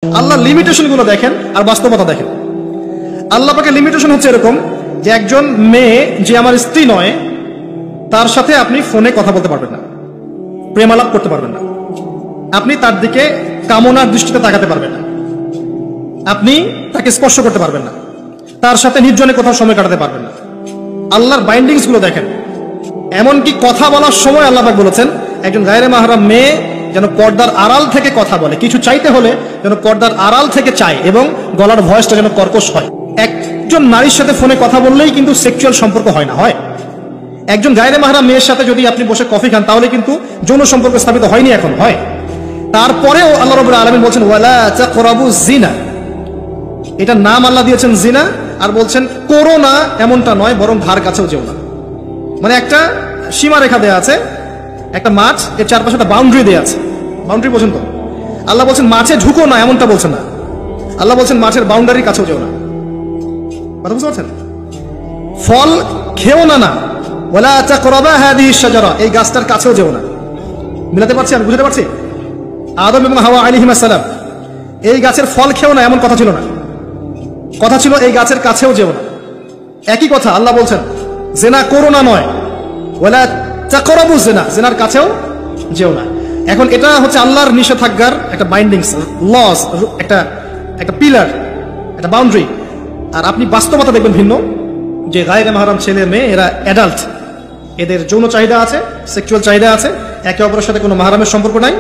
আল্লাহ limitation গুলো দেখেন আর বাস্তবতা দেখেন। আল্লাহ পাকের লিমিটেশন হচ্ছে এরকম যে একজন মেয়ে যে আমার স্ত্রী নয় তার সাথে আপনি ফোনে কথা বলতে পারবেন না, প্রেমালাপ করতে পারবেন না, আপনি তার দিকে কামনার দৃষ্টিতে তাকাতে পারবেন না, আপনি তাকে স্পর্শ করতে পারবেন না, তার সাথে নির্জনে কোথাও সময় কাটাতে পারবেন না। আল্লাহর বাইন্ডিংস গুলো দেখেন। এমনকি কথা বলার সময় আল্লাহ পাক বলেছেন একজন গায়রে মাহরাম মেয়ে যেন পর্দার আড়াল থেকে কথা বলে, কিছু চাইতে হলে যেন পর্দার আড়াল থেকে চায় এবং গলার ভয়েসটা যেন কর্কশ হয়। একজন নারীর সাথে ফোনে কথা বললেই কিন্তু সেক্সুয়াল সম্পর্ক হয় না, হয় একজন গায়রে মাহরাম মেয়ের সাথে যদি আপনি বসে কফি খান তাহলে কিন্তু যৌন সম্পর্ক স্থাপিত হয়নি, এখন হয়। তারপরেও আল্লাহ রাব্বুল আলামিন বলছেন ওয়ালা তাকরাবুজ জিনা, এটা নাম আল্লাহ দিয়েছেন জিনা, আর বলছেন করো না এমনটা নয়, বরং ধার কাছেও যেও না। মানে একটা সীমারেখা দেয়া আছে, একটা মাছ, এর চারপাশে একটা বাউন্ডারি দেয়া আছে। বাউন্ডারি পর্যন্ত আল্লাহ বলছেন মাছে ঢুকো না এমনটা বলছেন না, আল্লাহ বলছেন মাছের বাউন্ডারির কাছেও যেও না। কথা বুঝতে পারছেন? ফল খেও না, না ওয়ালা তাকরাবা হাদিহিশ শাজারা, এই গাছটার কাছেও যেও না। মিলাতে পারছি? আমি বুঝতে পারছি? আদম এবং হাওয়া আলাইহিস সালাম এই গাছের ফল খেও না এমন কথা ছিল না, কথা ছিল এই গাছের কাছেও যেও না। একই কথা আল্লাহ বলছেন জেনা করো না নয়, ওয়ালা তাকরাবু জিনা, জিনার কাছেও যেও না। এখন এটা হচ্ছে আল্লাহর নিষেধাজ্ঞার একটা বাইন্ডিংস, লস, একটা পিলার, একটা বাউন্ডারি। আর আপনি বাস্তবতা দেখবেন ভিন্ন, যে গায়রে মাহরাম ছেলে মেয়ে এরা অ্যাডাল্ট, এদের যৌন চাহিদা আছে, সেক্সুয়াল চাহিদা আছে, একে অপরের সাথে কোনো মাহরামের সম্পর্ক নাই।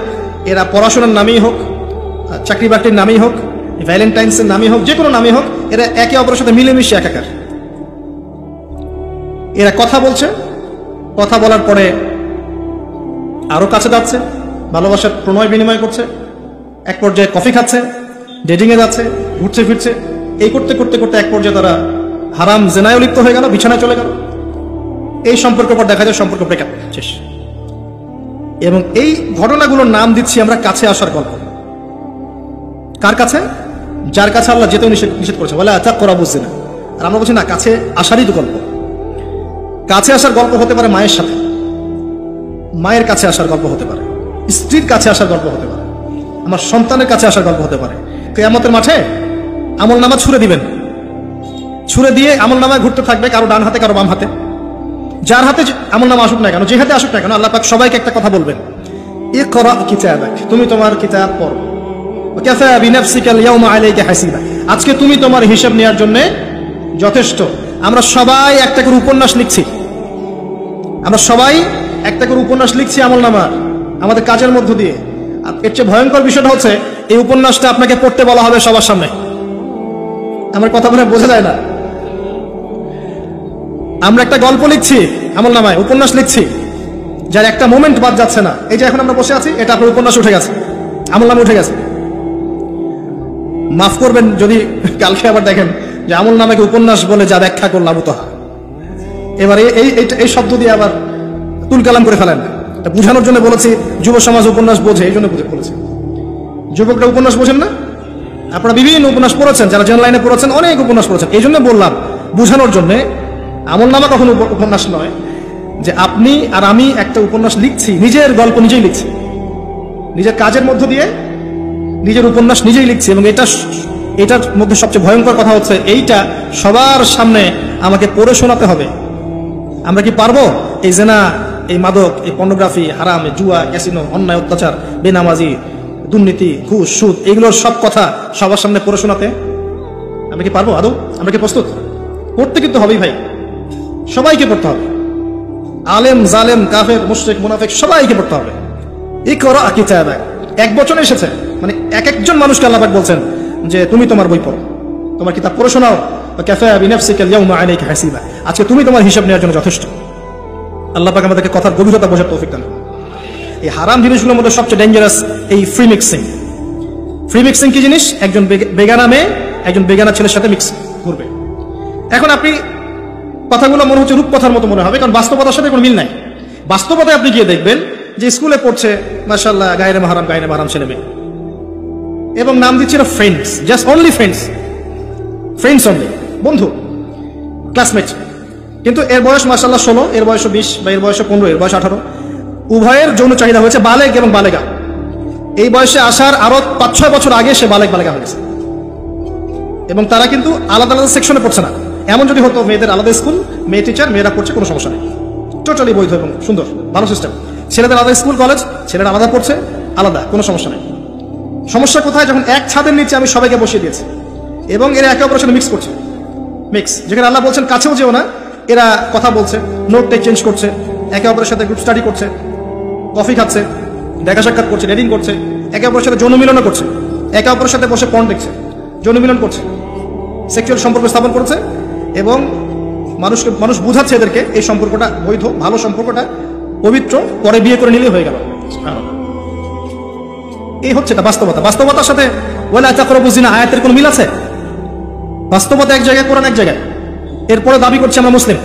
এরা পড়াশোনার নামেই হোক, চাকরি বাকরির নামেই হোক, ভ্যালেন্টাইন্সের নামেই হোক, যে কোনো নামেই হোক, এরা একে অপরের সাথে মিলেমিশে একাকার। এরা কথা বলছে, কথা বলার পরে আরো কাছে যাচ্ছে, ভালোবাসার প্রণয় বিনিময় করছে, এক পর্যায়ে কফি খাচ্ছে, ডেটিং এ যাচ্ছে, ঘুরছে ফিরছে, এই করতে করতে করতে এক পর্যায়ে তারা হারাম জেনায় লিপ্ত হয়ে গেল, বিছানায় চলে গেল। এই সম্পর্কের পর দেখা যায় সম্পর্ক ব্রেকআপ, শেষ। এবং এই ঘটনাগুলোর নাম দিচ্ছি আমরা কাছে আসার গল্প। কার কাছে? যার কাছে আল্লাহ যেতেও নিষেধ করেছে, বলে আচ্ছা করা বুঝছে না। আর আমরা বলছি না, কাছে আসারই তো গল্প। কাছে আসার গল্প হতে পারে মায়ের সাথে, মায়ের কাছে আসার গল্প হতে পারে, স্ত্রীর কাছে আসার গল্প হতে পারে, আমার সন্তানের কাছে আসার গল্প হতে পারে। কিয়ামতের মাঠে আমল নামা ছুড়ে দিবেন, ছুড়ে দিয়ে আমল নামায় ঘুরতে থাকবে, কারো ডান হাতে কারো বাম হাতে। যার হাতে আমল নামা আসুক না কেন, যে হাতে আসুক না কেন, আল্লাহ পাক সবাইকে একটা কথা বলবেন, ইকরা কিতাবাক, তুমি তোমার কিতাব পড়ো, কাফা বিনাফসিকা আল-ইয়াওমা আলাইকা হাসিবা, আজকে তুমি তোমার হিসাব নেওয়ার জন্য যথেষ্ট। আমরা সবাই একটা করে উপন্যাস লিখছি, আমরা সবাই একটা করে উপন্যাস লিখছি আমল নামার, আমাদের কাজের মধ্য দিয়ে। আর এর চেয়ে ভয়ঙ্কর বিষয়টা হচ্ছে এই উপন্যাসটা আপনাকে পড়তে বলা হবে সবার সামনে। আমার কথা মনে বোঝা যায় না? আমরা একটা গল্প লিখছি আমল নামায়, উপন্যাস লিখছি, যার একটা মোমেন্ট বাদ যাচ্ছে না। এই যে এখন আমরা বসে আছি, এটা আপনার উপন্যাস উঠে গেছে, আমল নামে উঠে গেছে। মাফ করবেন যদি কালকে আবার দেখেন যে আমল নামাকে উপন্যাস বলে যা ব্যাখ্যা করলাম উতহা, এবারে এই শব্দ দিয়ে আবার তুলকালাম করে ফেলেন। বুঝানোর জন্য বলেছি যুব সমাজ উপন্যাস বোঝে, এই জন্য বলেছি। যুবকরা উপন্যাস বোঝেন না? আপনারা বিভিন্ন উপন্যাস পড়েছেন, যারা জেনারেল লাইনে পড়েছেন অনেক উপন্যাস পড়েছেন, এই জন্য বললাম বুঝানোর জন্য। আমল নামা কখনো উপন্যাস নয়, যে আপনি আর আমি একটা উপন্যাস লিখছি, নিজের গল্প নিজেই লিখছি, নিজের কাজের মধ্য দিয়ে নিজের উপন্যাস নিজেই লিখছি। এবং এটার মধ্যে সবচেয়ে ভয়ঙ্কর কথা হচ্ছে এইটা সবার সামনে আমাকে পড়ে শোনাতে হবে। আমরা কি পারবো এই জেনা, এই মাদক, এই পর্নোগ্রাফি, হারাম, জুয়া, ক্যাসিনো, অন্যায়, অত্যাচার, বেনামাজি, দুর্নীতি, ঘুষ, সুদ, এগুলোর সব কথা সবার সামনে পড়ে শোনাতে? আমরা কি পারবো আদৌ? আমরা কি প্রস্তুত? পড়তে কিন্তু হবেই ভাই, সবাইকে পড়তে হবে, আলেম জালেম কাফের মুশরিক মুনাফিক সবাইকে পড়তে হবে। ইকরা কিতাবাক এক বচনে এসেছে, মানে এক একজন মানুষকে আল্লাহ পাক বলছেন যে তুমি তোমার বই পড়ো, তোমার কিতাব পড়ে শোনাও, কাফা বিনাফসিকা আল-ইয়াওমা আলাইকা হাসিবা, আজকে তুমি তোমার হিসাব নেওয়ার জন্য যথেষ্ট। আল্লাহ পাক আমাদেরকে কথার গভীরতা বোঝার তৌফিক দান। এই হারাম জিনিসগুলোর মধ্যে সবচেয়ে ডেঞ্জারাস এই ফ্রি মিক্সিং। ফ্রি মিক্সিং কি জিনিস? একজন বেগানা মেয়ে একজন বেগানা ছেলের সাথে মিক্স করবে। এখন আপনি কথাগুলো মনে হচ্ছে রূপকথার মতো মনে হবে, কারণ বাস্তবতার সাথে কোনো মিল নাই। বাস্তবতায় আপনি গিয়ে দেখবেন যে স্কুলে পড়ছে মাশাআল্লাহ গায়রে মাহরাম ছেলে মেয়ে, এবং নাম দিচ্ছে না friends, just only friends, friends only, বন্ধু, ক্লাসমেট। কিন্তু এর বয়স মাশাআল্লাহ 16, এর বয়স 20, বা এর বয়স 15, এর বয়স 18, উভয়ের যৌন চাহিদা হয়েছে বালেগ এবং বালেগা। এই বয়সে আসার আরো 5-6 বছর আগে সে বালেক বালেকা হয়ে গেছে, এবং তারা কিন্তু আলাদা আলাদা সেকশনে পড়ছে না। এমন যদি হতো মেয়েদের আলাদা স্কুল, মেয়ে টিচার, মেয়েরা পড়ছে, কোনো সমস্যা নেই, টোটালি বৈধ এবং সুন্দর, ভালো সিস্টেম। ছেলেদের আলাদা স্কুল কলেজ, ছেলেরা আলাদা পড়ছে, আলাদা, কোনো সমস্যা নেই। সমস্যা কোথায়? যখন এক ছাদের নিচে আমি সবাইকে বসিয়ে দিয়েছি এবং এরা একে অপরের সাথে মিক্স করছে। মিক্স, যেখানে আল্লাহ বলছেন কাছেও যেও না, এরা কথা বলছে, নোট টেক চেঞ্জ করছে, একে অপরের সাথে গ্রুপ স্টাডি করছে, কফি খাচ্ছে, দেখা সাক্ষাৎ করছে, ডেটিং করছে, একে অপরের সাথে যৌন মিলনও করছে, একে অপরের সাথে বসে পর্ন দেখছে, যৌন মিলন করছে, সেক্সুয়াল সম্পর্ক স্থাপন করছে, এবং মানুষ বুঝাচ্ছে এদেরকে এই সম্পর্কটা বৈধ, ভালো সম্পর্কটা পবিত্র, পরে বিয়ে করে নিলেই হয়ে গেল। এই হচ্ছে এটা বাস্তবতা। বাস্তবতার সাথে ওয়ালা তাকরাবু জিনা আয়াতের কোনো মিল আছে? বাস্তবতা এক জায়গায়, কোরআন এক জায়গায়, এরপরে দাবি করছে আমরা মুসলিম।